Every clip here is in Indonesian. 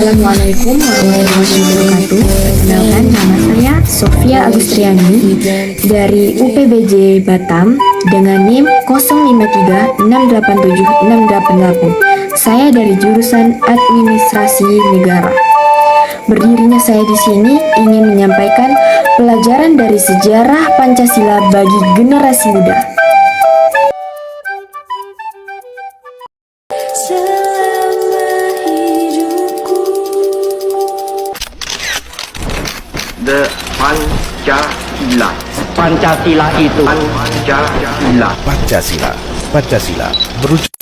Assalamualaikum warahmatullahi wabarakatuh. Perkenalkan, nama saya Sofia Agustriani dari UPBJ Batam dengan NIM 05368768. Saya dari jurusan Administrasi Negara. Berdirinya saya di sini ingin menyampaikan pelajaran dari sejarah Pancasila bagi generasi muda. The Pancasila. Pancasila itu Pancasila merujuk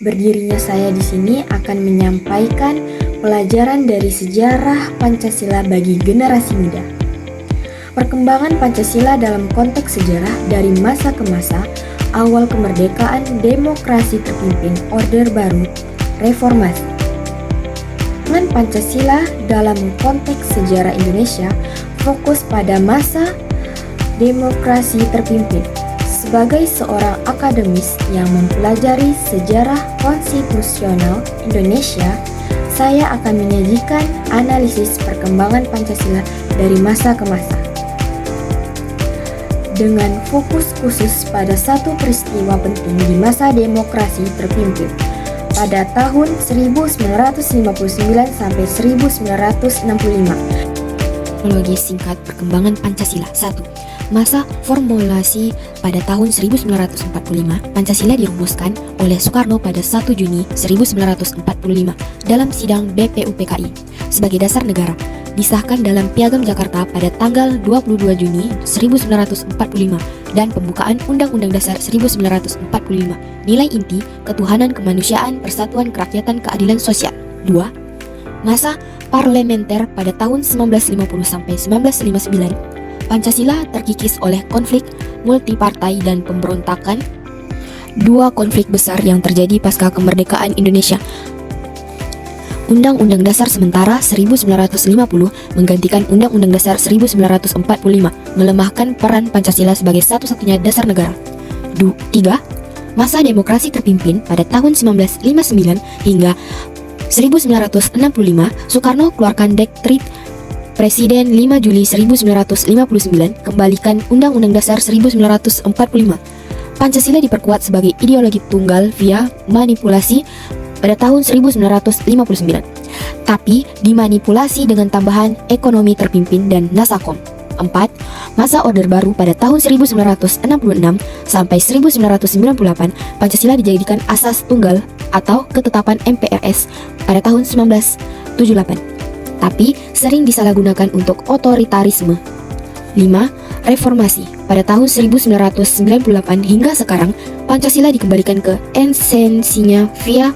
Berdirinya saya di sini akan menyampaikan pelajaran dari sejarah Pancasila bagi generasi muda. Perkembangan Pancasila dalam konteks sejarah dari masa ke masa, awal kemerdekaan, demokrasi terpimpin, Orde Baru, reformasi. Dengan Pancasila dalam konteks sejarah Indonesia, fokus pada masa demokrasi terpimpin. Sebagai seorang akademis yang mempelajari sejarah konstitusional Indonesia, saya akan menyajikan analisis perkembangan Pancasila dari masa ke masa. Dengan fokus khusus pada satu peristiwa penting di masa demokrasi terpimpin pada tahun 1959 sampai 1965. Kronologi singkat perkembangan Pancasila. 1. Masa formulasi pada tahun 1945, Pancasila dirumuskan oleh Soekarno pada 1 Juni 1945 dalam sidang BPUPKI sebagai dasar negara. Disahkan dalam Piagam Jakarta pada tanggal 22 Juni 1945 dan pembukaan Undang-Undang Dasar 1945. Nilai inti ketuhanan kemanusiaan, persatuan kerakyatan, keadilan sosial. 2. Masa parlementer pada tahun 1950 sampai 1959. Pancasila terkikis oleh konflik multipartai dan pemberontakan. 2 konflik besar yang terjadi pasca kemerdekaan Indonesia. Undang-Undang Dasar Sementara 1950 menggantikan Undang-Undang Dasar 1945, melemahkan peran Pancasila sebagai satu-satunya dasar negara. 3. Masa demokrasi terpimpin pada tahun 1959 hingga 1965, Soekarno keluarkan Dekret Presiden 5 Juli 1959, kembalikan Undang-Undang Dasar 1945. Pancasila diperkuat sebagai ideologi tunggal via manipulasi pada tahun 1959, tapi dimanipulasi dengan tambahan ekonomi terpimpin dan Nasakom. 4. Masa Orde Baru pada tahun 1966 sampai 1998, Pancasila dijadikan asas tunggal atau ketetapan MPRS pada tahun 1978, tapi sering disalahgunakan untuk otoritarisme. 5. Reformasi pada tahun 1998 hingga sekarang, Pancasila dikembalikan ke esensinya via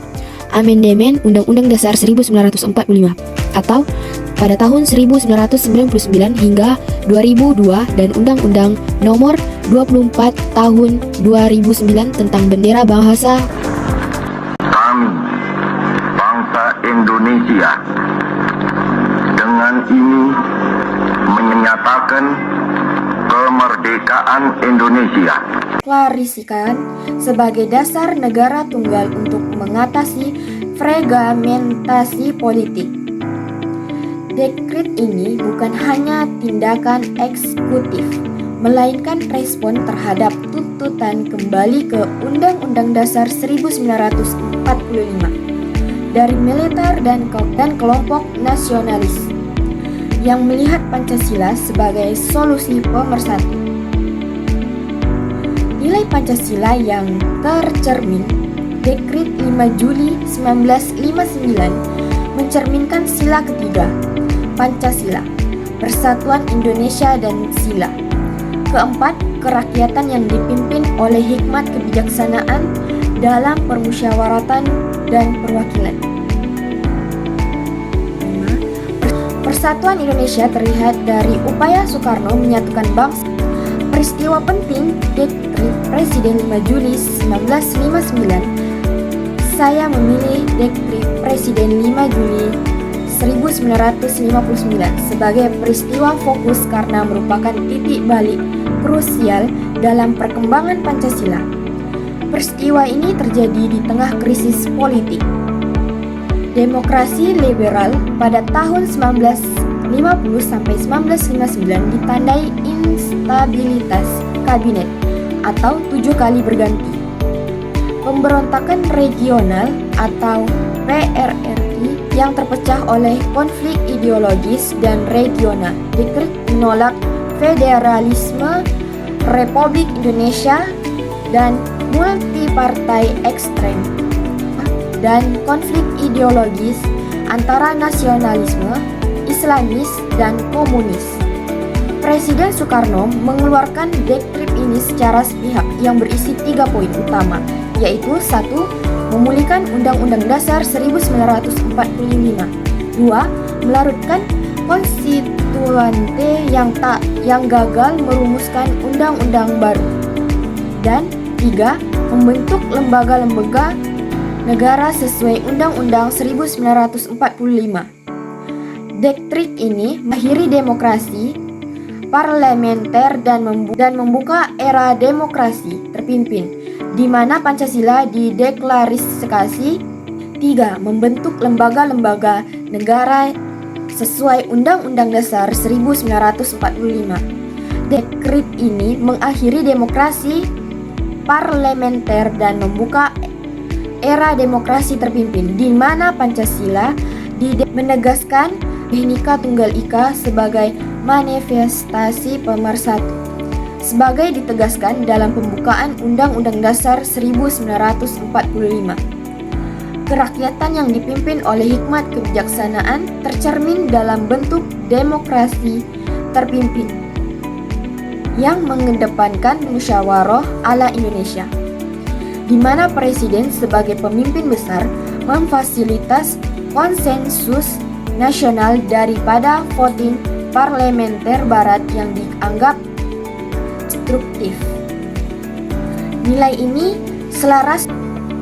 Amandemen Undang-Undang Dasar 1945 atau pada tahun 1999 hingga 2002 dan Undang-Undang Nomor 24 Tahun 2009 tentang Bendera Bahasa. Kami, bangsa Indonesia, dengan ini menyatakan kemerdekaan Indonesia. Klarisikan sebagai dasar negara tunggal untuk mengatasi fragmentasi politik. Dekret ini bukan hanya tindakan eksekutif, melainkan respon terhadap tuntutan kembali ke Undang-Undang Dasar 1945 dari militer dan kelompok nasionalis yang melihat Pancasila sebagai solusi pemersatu. Nilai Pancasila yang tercermin Dekret 5 Juli 1959 mencerminkan sila ketiga Pancasila, Persatuan Indonesia dan Sila keempat, kerakyatan yang dipimpin oleh hikmat kebijaksanaan dalam permusyawaratan dan perwakilan. 5. Persatuan Indonesia terlihat dari upaya Soekarno menyatukan bangsa. Peristiwa penting Dekret Presiden 5 Juli 1959. Saya memilih Dekret Presiden 5 Juli 1959 sebagai peristiwa fokus karena merupakan titik balik krusial dalam perkembangan Pancasila. Peristiwa ini terjadi di tengah krisis politik. Demokrasi liberal pada tahun 1950 sampai 1959 ditandai instabilitas kabinet atau 7 kali berganti. Pemberontakan regional atau PRRI yang terpecah oleh konflik ideologis dan regional. Dekret menolak federalisme Republik Indonesia dan multipartai ekstrem dan konflik ideologis antara nasionalisme, Islamis, dan komunis. Presiden Soekarno mengeluarkan dekret ini secara sepihak yang berisi 3 poin utama, yaitu 1. Memulihkan Undang-Undang Dasar 1945. 2. Melarutkan konstituante yang gagal merumuskan undang-undang baru. Dan 3. Membentuk lembaga-lembaga negara sesuai Undang-Undang 1945. Dekret ini mengakhiri demokrasi parlementer dan membuka era demokrasi terpimpin, di mana Pancasila dideklarasikan. 3. Membentuk lembaga-lembaga negara sesuai Undang-Undang Dasar 1945. Dekret ini mengakhiri demokrasi parlementer dan membuka era demokrasi terpimpin, di mana Pancasila menegaskan Bhinneka Tunggal Ika sebagai manifestasi pemersatu, sebagai ditegaskan dalam pembukaan Undang-Undang Dasar 1945. Kerakyatan yang dipimpin oleh hikmat kebijaksanaan tercermin dalam bentuk demokrasi terpimpin yang mengedepankan musyawarah ala Indonesia, di mana presiden sebagai pemimpin besar memfasilitas konsensus nasional daripada voting parlementer barat yang dianggap destruktif. Nilai ini selaras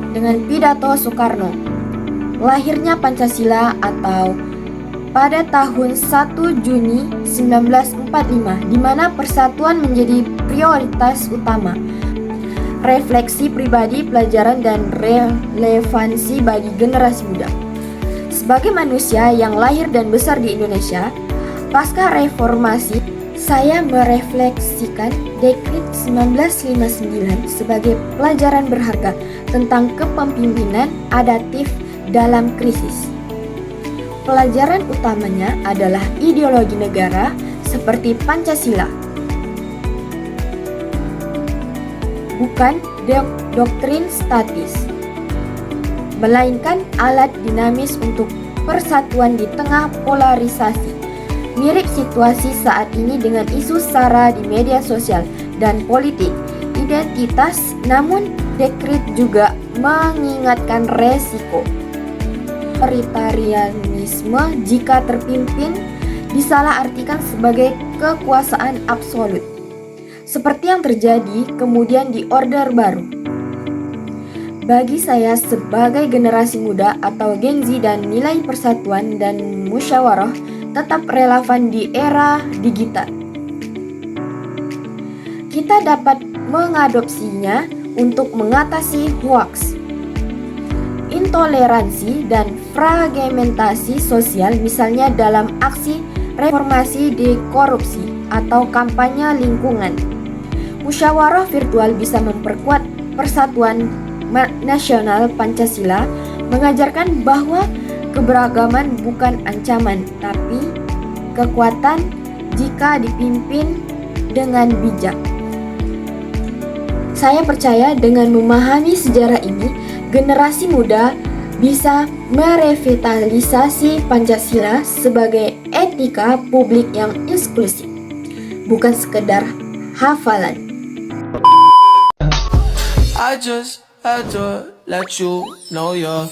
dengan pidato Soekarno, lahirnya Pancasila atau pada tahun 1 Juni 1945, di mana persatuan menjadi prioritas utama. Refleksi pribadi, pelajaran, dan relevansi bagi generasi muda. Sebagai manusia yang lahir dan besar di Indonesia, pasca reformasi, saya merefleksikan Dekret 1959 sebagai pelajaran berharga tentang kepemimpinan adaptif dalam krisis. Pelajaran utamanya adalah ideologi negara seperti Pancasila, bukan doktrin statis, melainkan alat dinamis untuk persatuan di tengah polarisasi. Mirip situasi saat ini dengan isu SARA di media sosial dan politik identitas, namun dekret juga mengingatkan resiko otoritarianisme jika terpimpin disalahartikan sebagai kekuasaan absolut, seperti yang terjadi kemudian di Orde Baru. Bagi saya sebagai generasi muda atau Gen Z, dan nilai persatuan dan musyawarah tetap relevan di era digital. Kita dapat mengadopsinya untuk mengatasi hoaks, intoleransi, dan fragmentasi sosial, misalnya dalam aksi reformasi di korupsi atau kampanye lingkungan. Musyawarah virtual bisa memperkuat persatuan nasional. Pancasila mengajarkan bahwa keberagaman bukan ancaman, tapi kekuatan jika dipimpin dengan bijak. Saya percaya dengan memahami sejarah ini, generasi muda bisa merevitalisasi Pancasila sebagai etika publik yang inklusif, bukan sekedar hafalan. I just had to let you know you're